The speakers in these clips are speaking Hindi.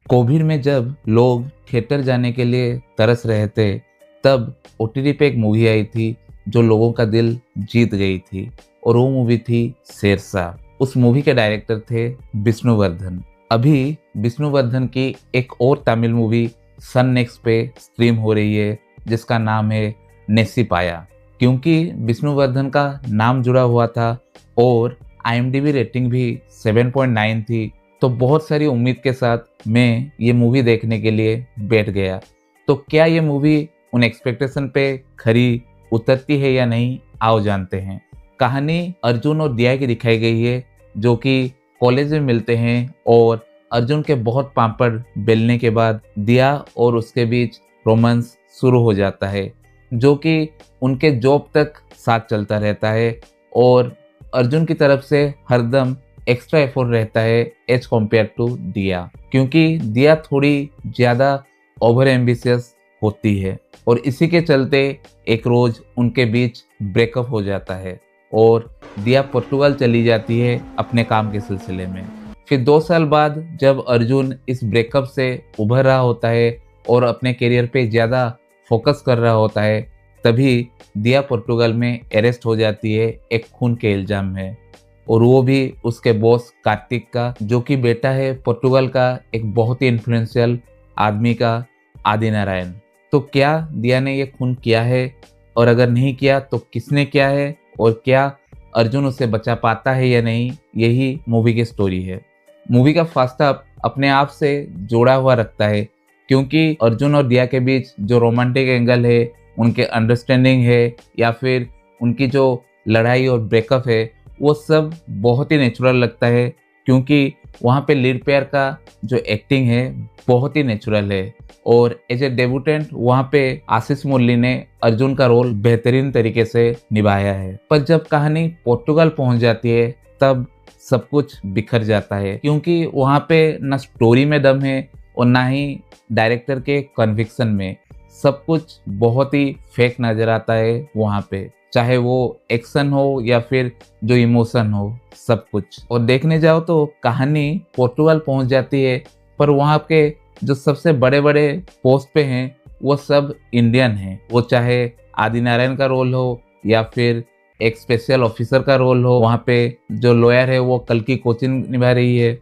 कोविड में जब लोग थिएटर जाने के लिए तरस रहे थे, तब ओटीटी पे एक मूवी आई थी जो लोगों का दिल जीत गई थी और वो मूवी थी शेरशाह। उस मूवी के डायरेक्टर थे विष्णुवर्धन। अभी विष्णुवर्धन की एक और तमिल मूवी सन नेक्स्ट पे स्ट्रीम हो रही है जिसका नाम है नेसिपाया। क्योंकि विष्णुवर्धन का नाम जुड़ा हुआ था और IMDb रेटिंग भी 7.9 थी, तो बहुत सारी उम्मीद के साथ मैं ये मूवी देखने के लिए बैठ गया। तो क्या ये मूवी उन एक्सपेक्टेशन पे खरी उतरती है या नहीं, आओ जानते हैं। कहानी अर्जुन और दिया की दिखाई गई है, जो कि कॉलेज में मिलते हैं और अर्जुन के बहुत पापड़ बेलने के बाद दिया और उसके बीच रोमांस शुरू हो जाता है, जो कि उनके जॉब तक साथ चलता रहता है और अर्जुन की तरफ से हरदम एक्स्ट्रा एफर्ट रहता है एज कम्पेयर टू दिया, क्योंकि दिया थोड़ी ज़्यादा ओवर एम्बिशियस होती है और इसी के चलते एक रोज़ उनके बीच ब्रेकअप हो जाता है और दिया पुर्तगाल चली जाती है अपने काम के सिलसिले में। फिर 2 साल बाद जब अर्जुन इस ब्रेकअप से उभर रहा होता है और अपने करियर पे ज़्यादा फोकस कर रहा होता है, तभी दिया पुर्तगाल में अरेस्ट हो जाती है एक खून के इल्ज़ाम में, और वो भी उसके बॉस कार्तिक का, जो कि बेटा है पुर्तगाल का एक बहुत ही इन्फ्लुएंशियल आदमी का, आदिनारायण। तो क्या दिया ने ये खून किया है, और अगर नहीं किया तो किसने किया है, और क्या अर्जुन उसे बचा पाता है या नहीं, यही मूवी की स्टोरी है। मूवी का फर्स्ट हाफ अपने आप से जोड़ा हुआ रखता है, क्योंकि अर्जुन और दिया के बीच जो रोमांटिक एंगल है, उनके अंडरस्टैंडिंग है या फिर उनकी जो लड़ाई और ब्रेकअप है, वो सब बहुत ही नेचुरल लगता है, क्योंकि वहाँ पे लीड पेयर का जो एक्टिंग है बहुत ही नेचुरल है। और एज ए डेब्यूटेंट वहाँ पे आशीष मुरली ने अर्जुन का रोल बेहतरीन तरीके से निभाया है। पर जब कहानी पुर्तगाल पहुँच जाती है तब सब कुछ बिखर जाता है, क्योंकि वहाँ पे ना स्टोरी में दम है और ना ही डायरेक्टर के कन्विक्शन में। सब कुछ बहुत ही फेक नज़र आता है वहाँ पे, चाहे वो एक्शन हो या फिर जो इमोशन हो, सब कुछ। और देखने जाओ तो कहानी पुर्तगाल पहुँच जाती है, पर वहाँ के जो सबसे बड़े बड़े पोस्ट पे हैं वो सब इंडियन हैं। वो चाहे आदिनारायण का रोल हो या फिर एक स्पेशल ऑफिसर का रोल हो, वहाँ पे जो लॉयर है वो कल्कि कोचिन निभा रही है।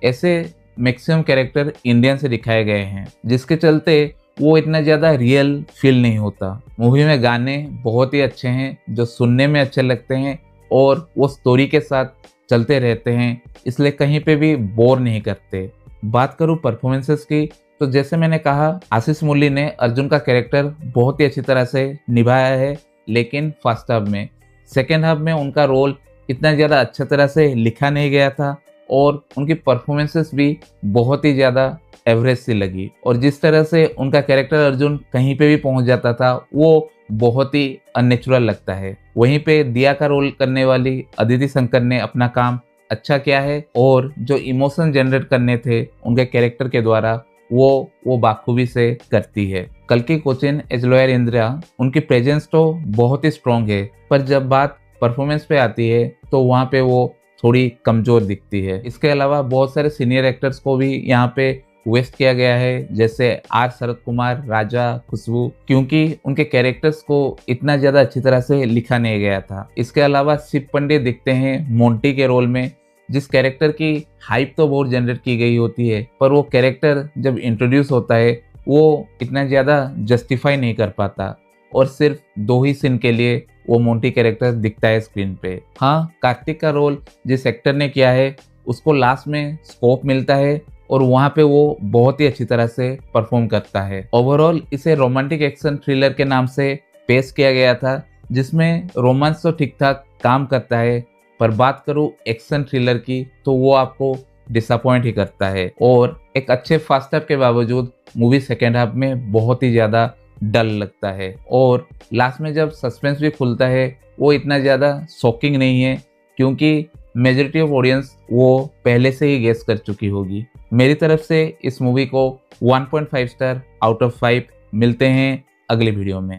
ऐसे मैक्सिमम कैरेक्टर इंडियन से दिखाए गए हैं, जिसके चलते वो इतना ज़्यादा रियल फील नहीं होता। मूवी में गाने बहुत ही अच्छे हैं जो सुनने में अच्छे लगते हैं और वो स्टोरी के साथ चलते रहते हैं, इसलिए कहीं पे भी बोर नहीं करते। बात करूँ परफॉर्मेंसेस की, तो जैसे मैंने कहा, आशीष मुरली ने अर्जुन का कैरेक्टर बहुत ही अच्छी तरह से निभाया है, लेकिन फर्स्ट हाफ में। सेकेंड हाफ में उनका रोल इतना ज़्यादा अच्छा तरह से लिखा नहीं गया था और उनकी परफॉर्मेंसेस भी बहुत ही ज़्यादा एवरेज सी लगी। और जिस तरह से उनका कैरेक्टर अर्जुन कहीं पे भी पहुंच जाता था, वो बहुत ही अननेचुरल लगता है। वहीं पे दिया का रोल करने वाली अदिति शंकर ने अपना काम अच्छा किया है और जो इमोशन जनरेट करने थे उनके कैरेक्टर के द्वारा, वो बाखूबी से करती है। कल्कि कोचिन एज लॉयर इंदिरा, उनकी प्रेजेंस तो बहुत ही स्ट्रॉन्ग है, पर जब बात परफॉर्मेंस पे आती है तो वहाँ पे वो थोड़ी कमज़ोर दिखती है। इसके अलावा बहुत सारे सीनियर एक्टर्स को भी यहाँ पे वेस्ट किया गया है, जैसे आर शरद कुमार, राजा, खुशबू, क्योंकि उनके कैरेक्टर्स को इतना ज़्यादा अच्छी तरह से लिखा नहीं गया था। इसके अलावा शिव पंडित दिखते हैं मोंटी के रोल में, जिस कैरेक्टर की हाइप तो बहुत जनरेट की गई होती है, पर वो कैरेक्टर जब इंट्रोड्यूस होता है वो इतना ज़्यादा जस्टिफाई नहीं कर पाता और सिर्फ 2 ही सीन के लिए वो मोंटी कैरेक्टर दिखता है स्क्रीन पे। हाँ, कार्तिक का रोल जिस एक्टर ने किया है उसको लास्ट में स्कोप मिलता है और वहाँ पे वो बहुत ही अच्छी तरह से परफॉर्म करता है। ओवरऑल इसे रोमांटिक एक्शन थ्रिलर के नाम से पेश किया गया था, जिसमें रोमांस तो ठीक ठाक काम करता है, पर बात करूँ एक्शन थ्रिलर की तो वो आपको डिसअपॉइंट ही करता है। और एक अच्छे फर्स्ट हाफ के बावजूद मूवी सेकेंड हाफ में बहुत ही ज़्यादा डल लगता है और लास्ट में जब सस्पेंस भी खुलता है वो इतना ज़्यादा शॉकिंग नहीं है, क्योंकि मेजॉरिटी ऑफ ऑडियंस वो पहले से ही गेस कर चुकी होगी। मेरी तरफ से इस मूवी को 1.5 स्टार आउट ऑफ 5 मिलते हैं अगली वीडियो में।